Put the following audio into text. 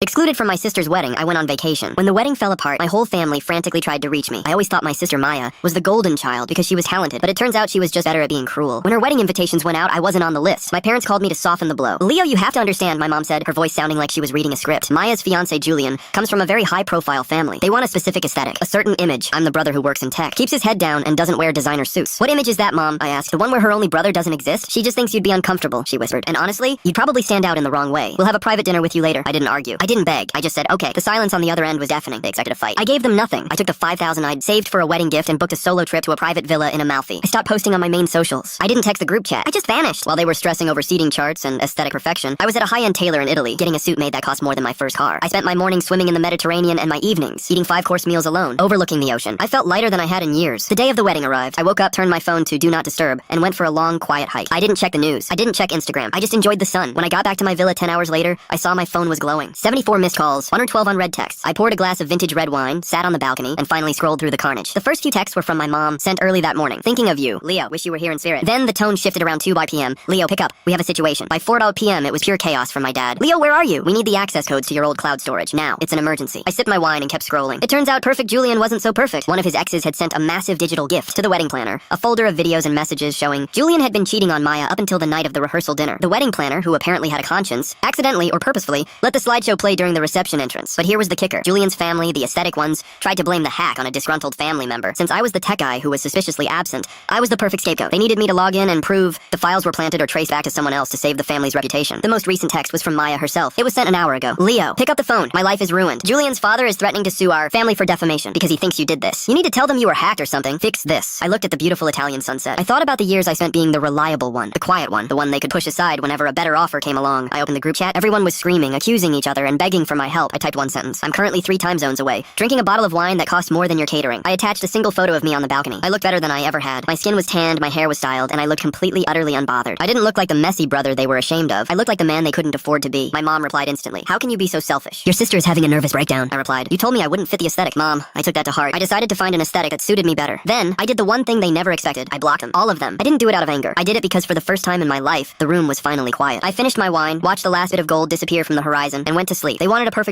Excluded from my sister's wedding, I went on vacation. When the wedding fell apart, my whole family frantically tried to reach me. I always thought my sister Maya was the golden child because she was talented, but it turns out she was just better at being cruel. When her wedding invitations went out, I wasn't on the list. My parents called me to soften the blow. "Leo, you have to understand," my mom said, her voice sounding like she was reading a script. "Maya's fiancé, Julian, comes from a very high-profile family. They want a specific aesthetic, a certain image. I'm the brother who works in tech, keeps his head down, and doesn't wear designer suits." "What image is that, Mom?" I asked. "The one where her only brother doesn't exist? She just thinks you'd be uncomfortable," she whispered. "And honestly, you'd probably stand out in the wrong way. We'll have a private dinner with you later." I didn't argue. I didn't beg. I just said, "Okay." The silence on the other end was deafening. They expected a fight. I gave them nothing. I took the $5,000 I'd saved for a wedding gift and booked a solo trip to a private villa in Amalfi. I stopped posting on my main socials. I didn't text the group chat. I just vanished. While they were stressing over seating charts and aesthetic perfection, I was at a high-end tailor in Italy, getting a suit made that cost more than my first car. I spent my mornings swimming in the Mediterranean and my evenings eating 5-course meals alone, overlooking the ocean. I felt lighter than I had in years. The day of the wedding arrived. I woke up, turned my phone to Do Not Disturb, and went for a long, quiet hike. I didn't check the news. I didn't check Instagram. I just enjoyed the sun. When I got back to my villa 10 hours later, I saw my phone was glowing. 74 missed calls, 112 unread texts. I poured a glass of vintage red wine, sat on the balcony, and finally scrolled through the carnage. The first few texts were from my mom, sent early that morning. "Thinking of you. Leo, wish you were here in spirit." Then the tone shifted around 2 p.m. "Leo, pick up. We have a situation." By 4 p.m., it was pure chaos from my dad. "Leo, where are you? We need the access codes to your old cloud storage. Now. It's an emergency." I sipped my wine and kept scrolling. It turns out Perfect Julian wasn't so perfect. One of his exes had sent a massive digital gift to the wedding planner, a folder of videos and messages showing Julian had been cheating on Maya up until the night of the rehearsal dinner. The wedding planner, who apparently had a conscience, accidentally or purposefully, let the slideshow play during the reception entrance. But here was the kicker. Julian's family, the aesthetic ones, tried to blame the hack on a disgruntled family member. Since I was the tech guy who was suspiciously absent, I was the perfect scapegoat. They needed me to log in and prove the files were planted or traced back to someone else to save the family's reputation. The most recent text was from Maya herself. It was sent an hour ago. "Leo, pick up the phone. My life is ruined. Julian's father is threatening to sue our family for defamation because he thinks you did this. You need to tell them you were hacked or something. Fix this." I looked at the beautiful Italian sunset. I thought about the years I spent being the reliable one, the quiet one, the one they could push aside whenever a better offer came along. I opened the group chat. Everyone was screaming, accusing each other, and begging for my help. I typed one sentence. "I'm currently 3 time zones away, drinking a bottle of wine that cost more than your catering." I attached a single photo of me on the balcony. I looked better than I ever had. My skin was tanned, my hair was styled, and I looked completely, utterly unbothered. I didn't look like the messy brother they were ashamed of. I looked like the man they couldn't afford to be. My mom replied instantly, "How can you be so selfish?" "Your sister is having a nervous breakdown," I replied. "You told me I wouldn't fit the aesthetic." "Mom," I took that to heart. I decided to find an aesthetic that suited me better. Then, I did the one thing they never expected. I blocked them. All of them. I didn't do it out of anger. I did it because for the first time in my life, the room was finally quiet. I finished my wine, watched the last bit of gold disappear from the horizon, and went to sleep. They wanted a perfect